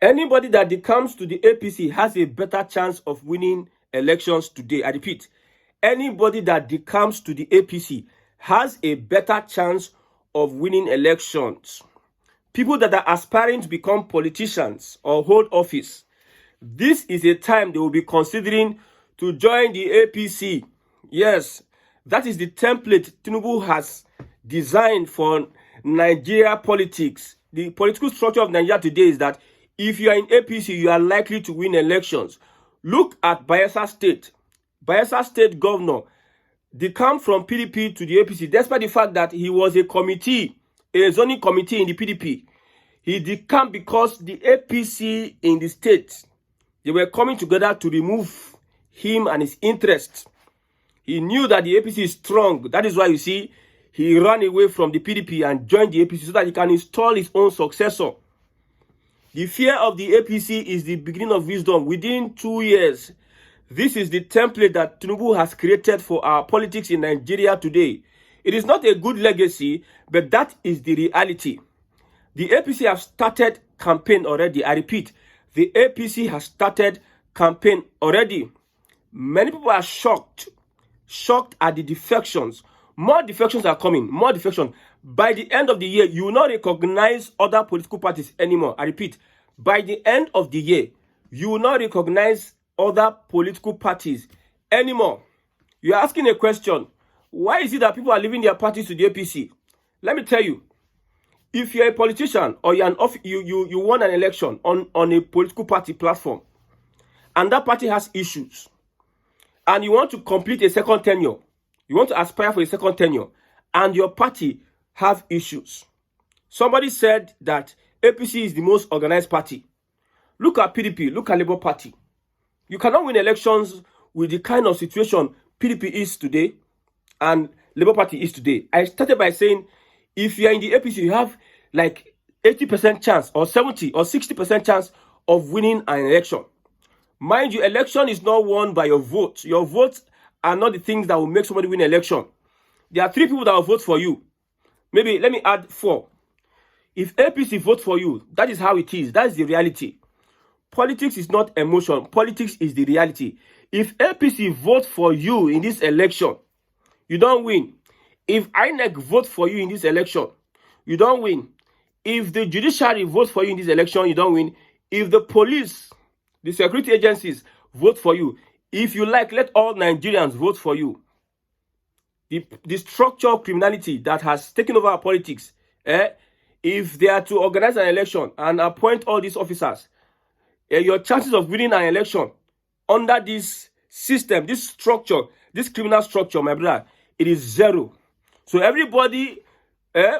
Anybody that comes to the APC has a better chance of winning elections today. I repeat, anybody that comes to the APC has a better chance of winning elections. People that are aspiring to become politicians or hold office, this is a time they will be considering to join the APC. Yes, that is the template Tinubu has designed for Nigeria politics. The political structure of Nigeria today is that if you are in APC, you are likely to win elections. Look at Bayelsa State. Bayelsa State governor, they come from PDP to the APC, despite the fact that he was a committee, a zoning committee in the PDP. He decamped because the APC in the state, they were coming together to remove him and his interests. He knew that the APC is strong. That is why you see, he ran away from the PDP and joined the APC so that he can install his own successor. The fear of the APC is the beginning of wisdom. Within 2 years, this is the template that Tinubu has created for our politics in Nigeria today. It is not a good legacy, but that is the reality. The APC have started campaign already. I repeat, the APC has started campaign already. Many people are shocked at the defections. More defections are coming, more defections. By the end of the year, you will not recognize other political parties anymore. I repeat, by the end of the year, you will not recognize other political parties anymore. You are asking a question. Why is it that people are leaving their parties to the APC? Let me tell you. If you're a politician or you won an election on a political party platform, and that party has issues, and you want to complete a second tenure, you want to aspire for a second tenure, and your party have issues. Somebody said that APC is the most organized party. Look at PDP, look at Labour Party. You cannot win elections with the kind of situation PDP is today and Labour Party is today. I started by saying, if you are in the APC, you have like 80% chance or 70 or 60% chance of winning an election. Mind you, election is not won by your vote. Your votes are not the things that will make somebody win an election. There are 3 people that will vote for you. Maybe let me add 4. If APC vote for you, that is how it is. That is the reality. Politics is not emotion. Politics is the reality. If APC vote for you in this election, you don't win. If INEC vote for you in this election, you don't win. If the judiciary vote for you in this election, you don't win. If the police, the security agencies vote for you, if you like, let all Nigerians vote for you. The structural criminality that has taken over our politics, if they are to organize an election and appoint all these officers, your chances of winning an election under this system, this structure, this criminal structure, my brother, it is 0. So everybody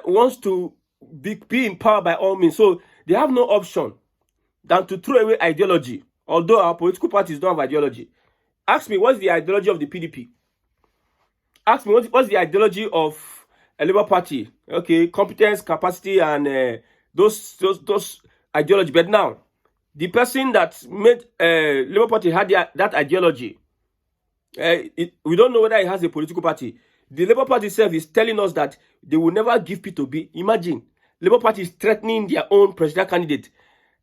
wants to be in power by all means. So they have no option than to throw away ideology. Although our political parties don't have ideology. Ask me, what's the ideology of the PDP? Ask me, what's the ideology of a Labour Party? Okay, competence, capacity, and those ideology. But now, the person that made Labour Party had that ideology. We don't know whether it has a political party. The Labour Party itself is telling us that they will never give P2B. Imagine, Labour Party is threatening their own presidential candidate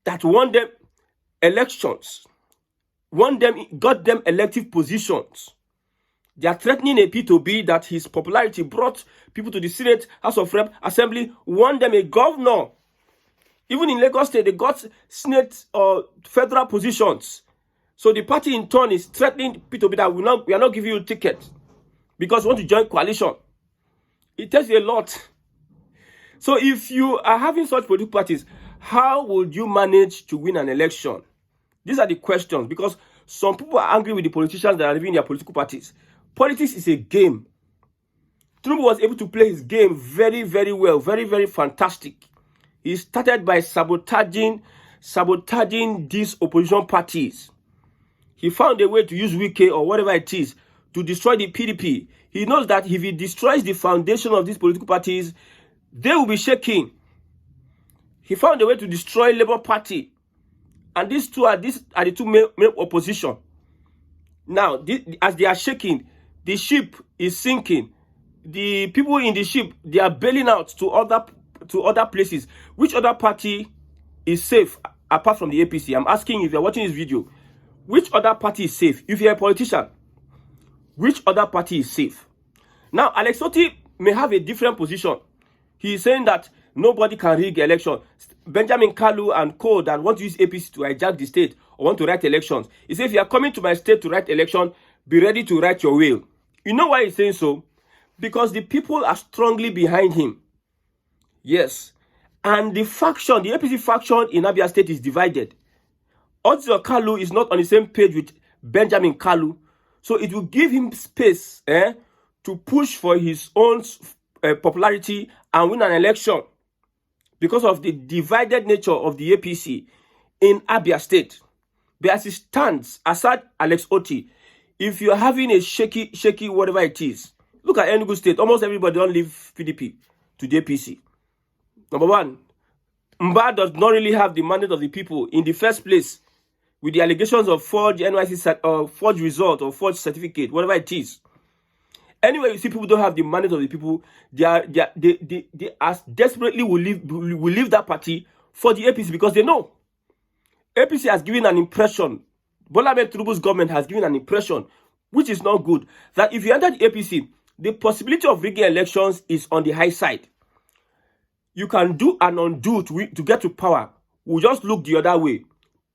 that won them elections, got them elective positions. They are threatening a P2B that his popularity brought people to the Senate, House of Rep, Assembly, won them a governor. Even in Lagos State, they got Senate or federal positions. So the party in turn is threatening P2B that we are not giving you a ticket because we want to join coalition. It tells you a lot. So if you are having such political parties, how would you manage to win an election? These are the questions, because some people are angry with the politicians that are living in their political parties. Politics is a game. Tinubu was able to play his game very, very well, very, very fantastic. He started by sabotaging these opposition parties. He found a way to use Wike or whatever it is to destroy the PDP. He knows that if he destroys the foundation of these political parties, they will be shaking. He found a way to destroy Labour Party. And these are the two main opposition. Now, as they are shaking, the ship is sinking. The people in the ship, they are bailing out to other places. Which other party is safe apart from the APC? I'm asking you, if you're watching this video, which other party is safe? If you're a politician, which other party is safe? Now, Alex Otti may have a different position. He is saying that nobody can rig election. Benjamin Kalu and co that want to use APC to hijack the state or want to write elections. He says, if you are coming to my state to write election, be ready to write your will. You know why he's saying so? Because the people are strongly behind him. Yes. And the faction, the APC faction in Abia State is divided. Otzio Kalu is not on the same page with Benjamin Kalu. So it will give him space to push for his own popularity and win an election because of the divided nature of the APC in Abia State. But as it stands, aside Alex Otti, if you're having a shaky whatever it is, look at Enugu State. Almost everybody don't leave PDP to the APC. Number one, Mba does not really have the mandate of the people in the first place with the allegations of forged NYC forged result or forged certificate, whatever it is. Anyway, you see people don't have the mandate of the people, they as desperately will leave that party for the APC because they know APC has given an impression, Bola Ahmed Tinubu's government has given an impression, which is not good, that if you enter the APC, the possibility of rigging elections is on the high side. You can do and undo to get to power. We'll just look the other way.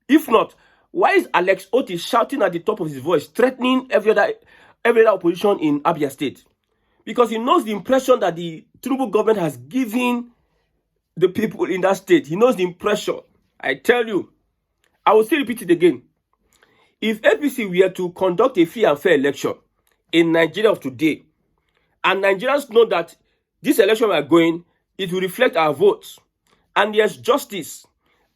If not, why is Alex Otti shouting at the top of his voice, threatening every other opposition in Abia State? Because he knows the impression that the Tinubu government has given the people in that state. He knows the impression. I tell you, I will still repeat it again. If APC were to conduct a free and fair election in Nigeria of today, and Nigerians know that this election we are going, it will reflect our votes, and there's justice,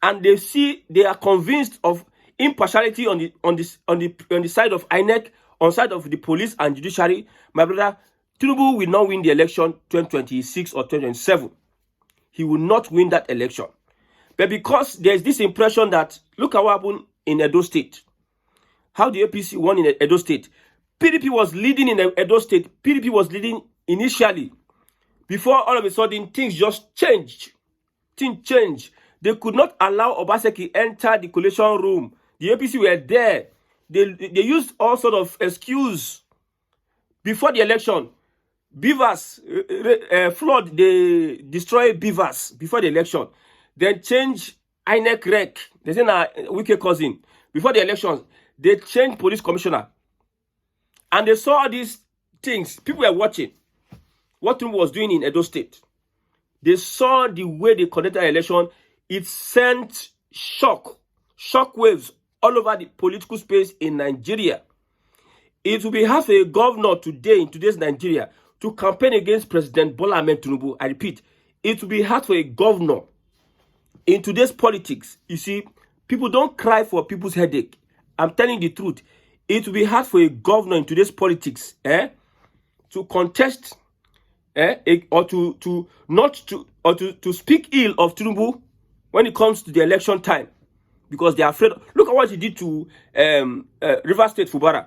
and they are convinced of impartiality on the side of INEC, on side of the police and judiciary, my brother, Tinubu will not win the election 2026 or 2027. He will not win that election. But because there's this impression that, look at what happened in Edo State. How the APC won in Edo State. PDP was leading in Edo State. PDP was leading initially. Before all of a sudden, things just changed. Things changed. They could not allow Obaseki enter the collation room. The APC were there. They used all sort of excuse. Before the election, beavers, flood, they destroy beavers before the election. Then change INEC rec. They say na Wike cousin. Before the elections, they changed police commissioner. And they saw these things. People were watching what Tinubu was doing in Edo State. They saw the way they conducted the election. It sent shock waves all over the political space in Nigeria. It will be hard for a governor today, in today's Nigeria, to campaign against President Bola Ahmed Tinubu. I repeat, it will be hard for a governor in today's politics. You see, people don't cry for people's headache. I'm telling the truth. It will be hard for a governor in today's politics to contest or to speak ill of Tinubu when it comes to the election time, because they are afraid. Look at what he did to River State Fubara.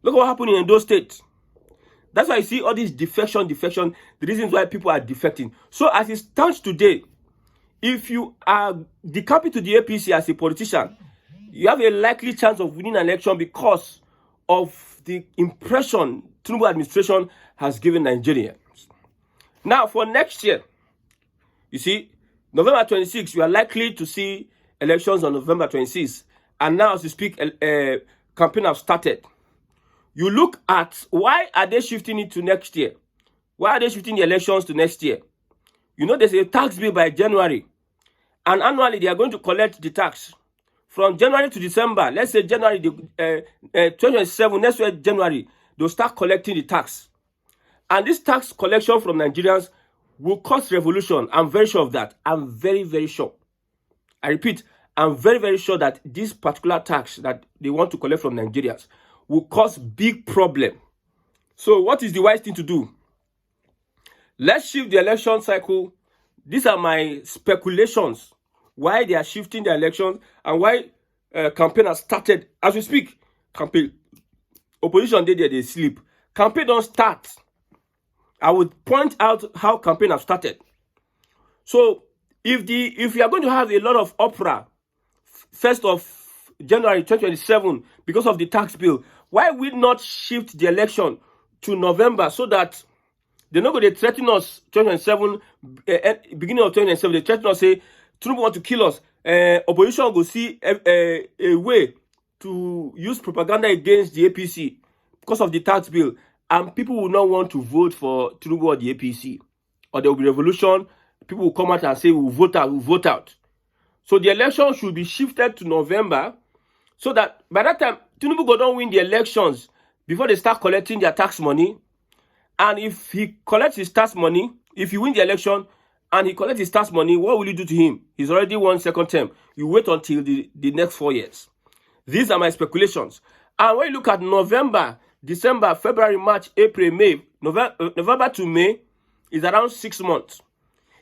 Look at what happened in Edo State. That's why you see all these defection, the reasons why people are defecting. So as it stands today, if you are decamping to the APC as a politician, you have a likely chance of winning an election because of the impression Tinubu administration has given Nigerians. Now, for next year, you see, November 26, you are likely to see elections on November 26. And now, as we speak, campaign have started. You look at why are they shifting it to next year? Why are they shifting the elections to next year? You know, there's a tax bill by January. And annually, they are going to collect the tax. From January to December, let's say January 2027, next year January, they'll start collecting the tax. And this tax collection from Nigerians will cause revolution. I'm very sure of that. I'm very, very sure. I repeat, I'm very, very sure that this particular tax that they want to collect from Nigerians will cause big problem. So what is the wise thing to do? Let's shift the election cycle. These are my speculations. Why they are shifting the elections and why campaign has started. As we speak, campaign, opposition they sleep. Campaign don't start. I would point out how campaign have started. So if you are going to have a lot of opera 1st of January 2027 because of the tax bill. Why we not shift the election to November so that they're not going to threaten us 2027, beginning of 2027, they threaten us, say, Tinubu want to kill us. Opposition will see a way to use propaganda against the APC because of the tax bill. And people will not want to vote for Tinubu or the APC. Or there will be revolution. People will come out and say, we'll vote out, we'll vote out. So the election should be shifted to November so that by that time, Tinubu go don't win the elections before they start collecting their tax money. And if he collects his tax money, if he win the election and he collects his tax money, what will you do to him? He's already won second term. You wait until the next 4 years. These are my speculations. And when you look at November, December, February, March, April, May, November to May is around 6 months.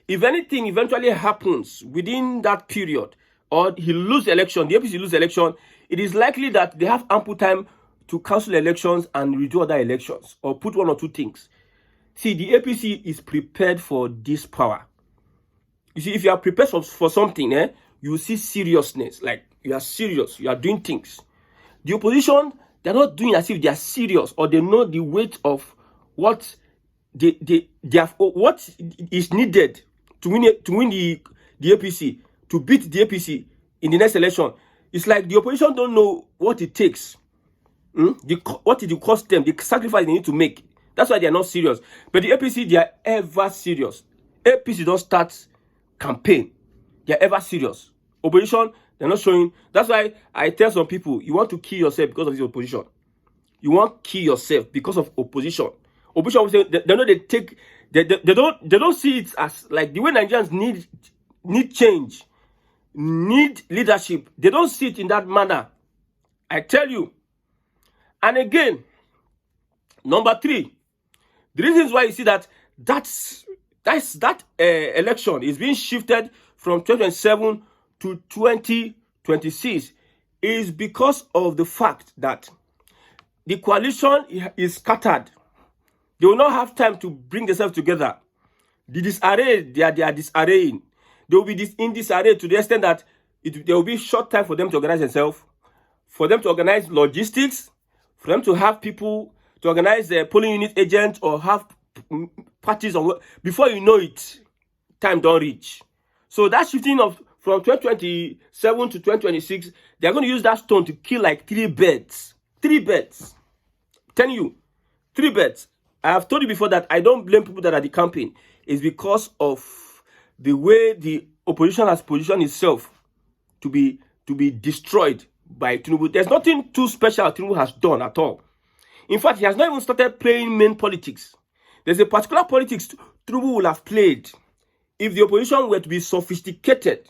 If anything eventually happens within that period, or he lose election, the APC lose election, it is likely that they have ample time to cancel elections and redo other elections, or put one or two things. See, the APC is prepared for this power. You see, if you are prepared for something, you see seriousness. Like, you are serious, you are doing things. The opposition, they're not doing as if they are serious, or they know the weight of what what is needed to win the APC, to beat the APC in the next election. It's like the opposition don't know what it takes. What it will cost them, the sacrifice they need to make. That's why they are not serious. But the APC, they are ever serious. APC don't start campaign. They are ever serious. Opposition, they're not showing. That's why I tell some people, you want to kill yourself because of this opposition. You want to kill yourself because of opposition. Opposition, they know they don't see it as like the way Nigerians need change, need leadership. They don't see it in that manner. I tell you. And again, number 3, the reasons why you see that election is being shifted from 2027 to 2026 is because of the fact that the coalition is scattered. They will not have time to bring themselves together. The disarray, they are disarraying. They will be in disarray to the extent that there will be short time for them to organize themselves, for them to organize logistics, for them to have people to organize the polling unit agents or have parties. Before you know it, time don't reach. So that shifting from 2027 to 2026, they're going to use that stone to kill like 3 birds. 3 birds. I'm telling you, 3 birds. I have told you before that I don't blame people that are the campaign. It's because of the way the opposition has positioned itself to be destroyed by Tinubu. There's nothing too special Tinubu has done at all. In fact, he has not even started playing main politics. There's a particular politics Tinubu will have played if the opposition were to be sophisticated.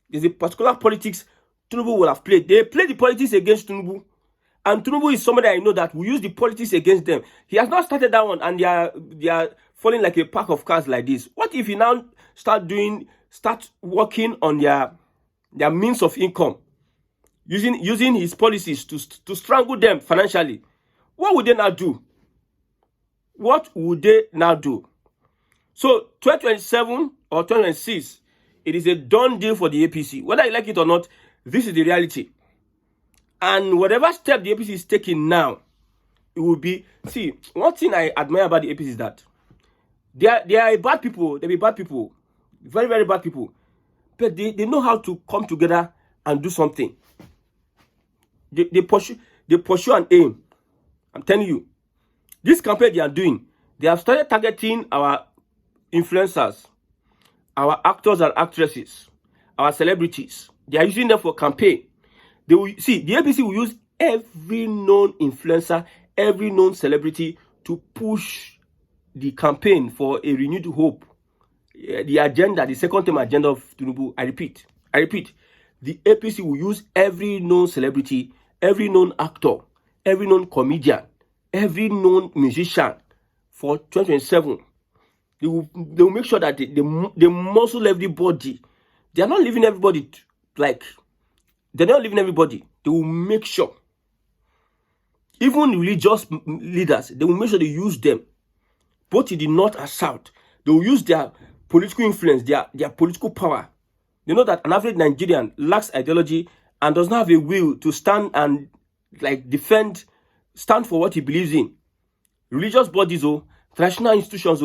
There's a particular politics Tinubu will have played. They play the politics against Tinubu. And Tinubu is somebody I know that will use the politics against them. He has not started that one, and they are falling like a pack of cards like this. What if he now start working on their means of income, using his policies to strangle them financially? What would they now do? What would they now do? So 2027 or 2026, it is a done deal for the APC. Whether you like it or not, this is the reality. And whatever step the APC is taking now, it will be... See, one thing I admire about the APC is that they are bad people. They be bad people. Very, very bad people. But they know how to come together and do something. They pursue an aim. I'm telling you. This campaign they are doing, they have started targeting our influencers, our actors and actresses, our celebrities. They are using them for campaign. They will see the APC will use every known influencer, every known celebrity to push the campaign for a renewed hope. The agenda, the second term agenda of Tinubu. I repeat, the APC will use every known celebrity, every known actor, every known comedian, every known musician for 2027. They will make sure that they muscle everybody. They are not leaving everybody like... They're not leaving everybody. They will make sure. Even religious leaders, they will make sure they use them. Both in the north and south. They will use their political influence, their political power They know that an average Nigerian lacks ideology and does not have a will to stand and stand for what he believes in. Religious bodies, traditional institutions,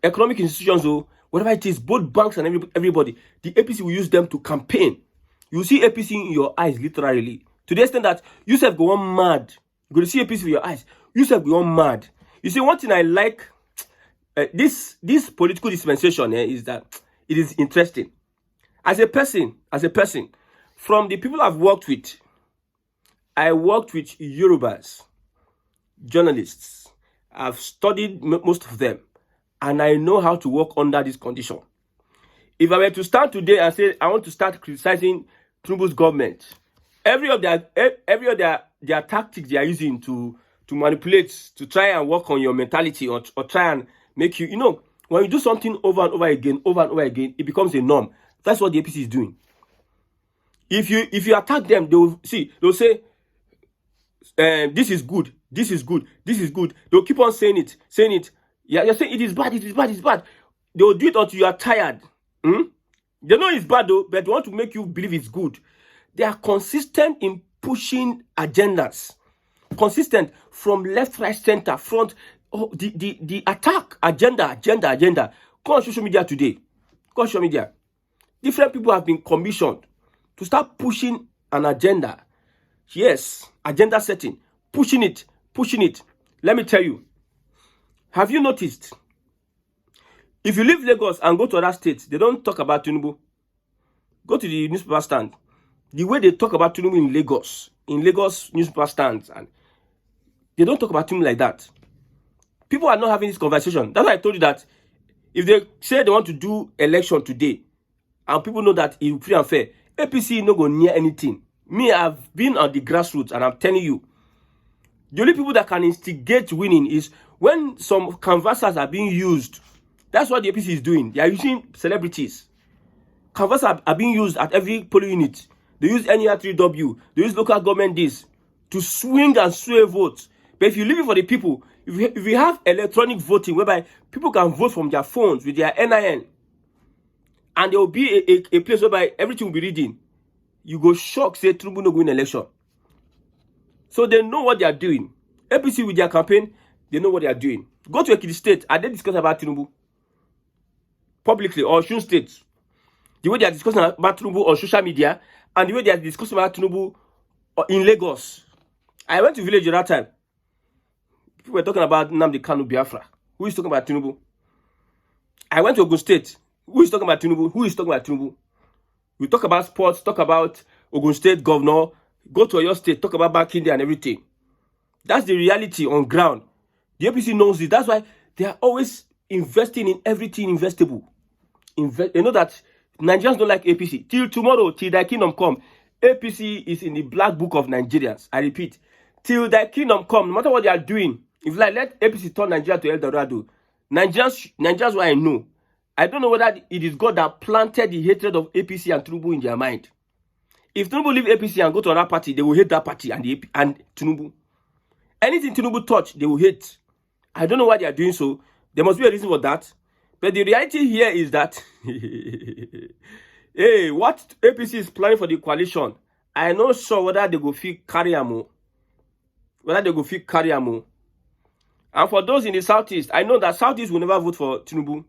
economic institutions, whatever it is, both banks and everybody, the APC will use them to campaign. You see APC in your eyes, literally. To the extent that you self go on mad. You go to see APC with your eyes. You self go on mad. You see, one thing I like, this political dispensation is that it is interesting. As a person, from the people I've worked with, I worked with Yorubas, journalists. I've studied most of them, and I know how to work under this condition. If I were to stand today and say I want to start criticizing Tinubu's government, every of their tactics they are using to manipulate, to try and work on your mentality, or try and make you, when you do something over and over again, it becomes a norm. That's what the APC is doing. If you attack them, they'll say, this is good. They'll keep on saying it. Yeah, you're saying it is bad. They'll do it until you are tired. They know it's bad though, but they want to make you believe it's good. They are consistent in pushing agendas. Consistent from left, right, center, front. The attack agenda. Go on social media today. Different people have been commissioned to start pushing an agenda. Yes, agenda setting. Pushing it. Let me tell you. Have you noticed? If you leave Lagos and go to other states, they don't talk about Tinubu. Go to the newspaper stand. The way they talk about Tinubu in Lagos newspaper stands, and they don't talk about Tinubu like that. People are not having this conversation. That's why I told you that if they say they want to do election today, and people know that it will be free and fair, APC no go near anything. Me, I've been on the grassroots, and I'm telling you, the only people that can instigate winning is when some canvassers are being used. That's what the APC is doing. They are using celebrities. Canvassers are being used at every polling unit. They use NER3W. They use local government this to swing and sway votes. But if you leave it for the people, if we have electronic voting whereby people can vote from their phones with their NIN, and there will be a place whereby everything will be reading, you go shock, say Tinubu no win election. So they know what they are doing. APC with their campaign, they know what they are doing. Go to Ekiti State, and they discuss about Tinubu publicly, or Osun State. The way they are discussing about Tinubu on social media, and the way they are discussing about Tinubu in Lagos. I went to village at that time. People were talking about Nnamdi Kanu Biafra. Who is talking about Tinubu? I went to Ogun State. Who is talking about Tinubu? Who is talking about Tinubu? We talk about sports, talk about Ogun State governor, go to your state, talk about Bakinde and everything. That's the reality on ground. The APC knows it. That's why they are always investing in everything investable. They know that Nigerians don't like APC. Till tomorrow, till thy kingdom come, APC is in the black book of Nigerians. I repeat, till thy kingdom come, no matter what they are doing, if let APC turn Nigeria to El Dorado, Nigerians what I know. I don't know whether it is God that planted the hatred of APC and Tinubu in their mind. If Tinubu leave APC and go to another party, they will hate that party and Tinubu. Anything Tinubu touch, they will hate. I don't know why they are doing so. There must be a reason for that. But the reality here is that, hey, what APC is planning for the coalition, I'm not sure whether they go fit carry am. And for those in the Southeast, I know that Southeast will never vote for Tinubu.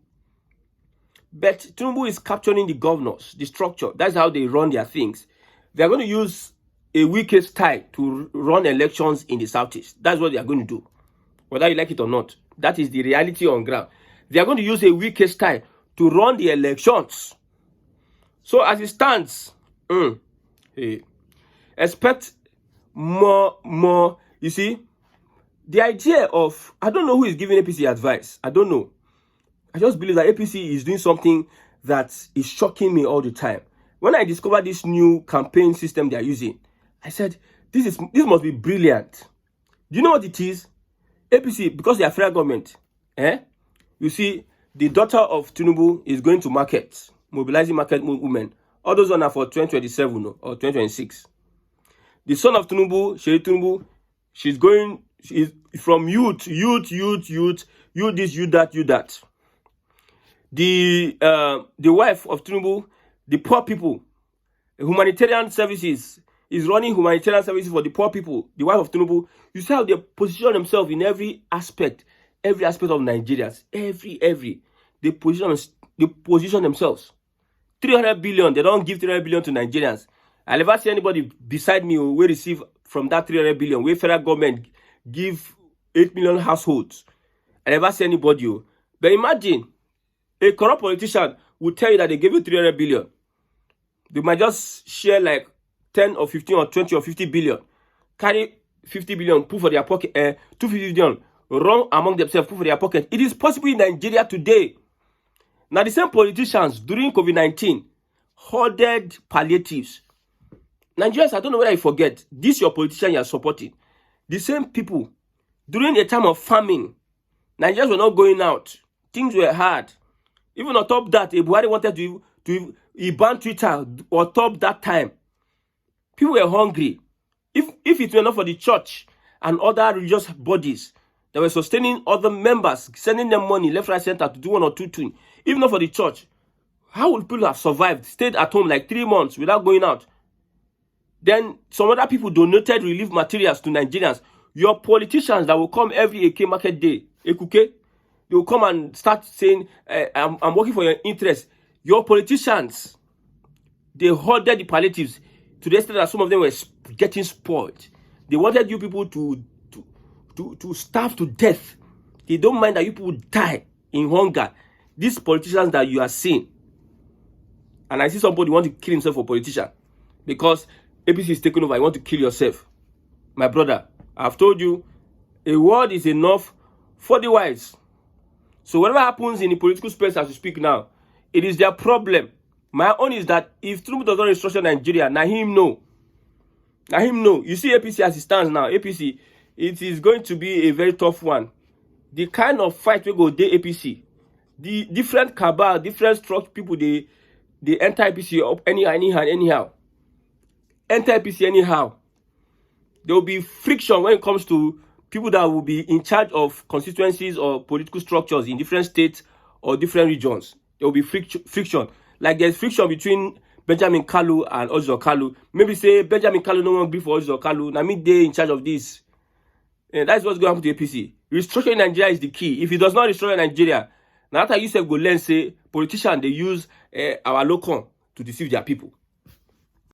But Tinubu is capturing the governors, the structure. That's how they run their things. They are going to use a wicked style to run elections in the Southeast. That's what they are going to do. Whether you like it or not. That is the reality on ground. They are going to use a wicked style to run the elections. So as it stands, expect more. You see, the idea of, I don't know who is giving APC advice. I don't know. I just believe that APC is doing something that is shocking me all the time. When I discovered this new campaign system they are using, I said, this must be brilliant. Do you know what it is? APC, because they are federal government, you see, the daughter of Tinubu is going to market, mobilizing market women. All those are for 2027 or 2026. The son of Tinubu, Sheri Tinubu, she's from youth, you this, you that. The wife of Tinubu, the poor people. Humanitarian services is running humanitarian services for the poor people. The wife of Tinubu, you see how they position themselves in every aspect of Nigerians. Every they position themselves. 300 billion, they don't give 300 billion to Nigerians. I never see anybody beside me who will receive from that 300 billion where federal government give 8 million households. I never see anybody. But imagine a corrupt politician will tell you that they gave you 300 billion. They might just share like 10 or 15 or 20 or 50 billion. Carry 50 billion, put for their pocket, 250 billion, run among themselves, put for their pocket. It is possible in Nigeria today. Now, the same politicians during COVID-19 hoarded palliatives. Nigerians, I don't know whether you forget, this your politician you are supporting. The same people, during the time of famine, Nigerians were not going out. Things were hard. Even on top of that, Buhari wanted to ban Twitter on top that time. People were hungry. If it were not for the church and other religious bodies that were sustaining other members, sending them money left, right, center to do one or two things, even not for the church, how would people have survived, stayed at home like 3 months without going out? Then some other people donated relief materials to Nigerians. Your politicians that will come every AK market day, Ekuke, they will come and start saying, I'm working for your interest. Your politicians, they hoarded the palliatives to the extent that some of them were getting spoiled. They wanted you people to starve to death. They don't mind that you people die in hunger. These politicians that you are seeing, and I see somebody want to kill himself for politician because APC is taking over. You want to kill yourself. My brother, I've told you, a word is enough for the wise. So whatever happens in the political space as we speak now, it is their problem. My own is that if Tinubu does not restructure Nigeria, now him know. Now him know. You see APC as it stands now, APC, it is going to be a very tough one. The kind of fight we go dey APC, the different cabal, different structure people, they enter APC up anyhow. Enter APC anyhow. There will be friction when it comes to people that will be in charge of constituencies or political structures in different states or different regions. There will be friction. Like there's friction between Benjamin Kalu and Ojo Kalu. Maybe say Benjamin Kalu no one agree for Ojo Kalu. Now me they in charge of this. And that's what's going to happen to APC. Restructuring Nigeria is the key. If it does not restructure Nigeria, now after you say go learn say politicians they use our locum to deceive their people.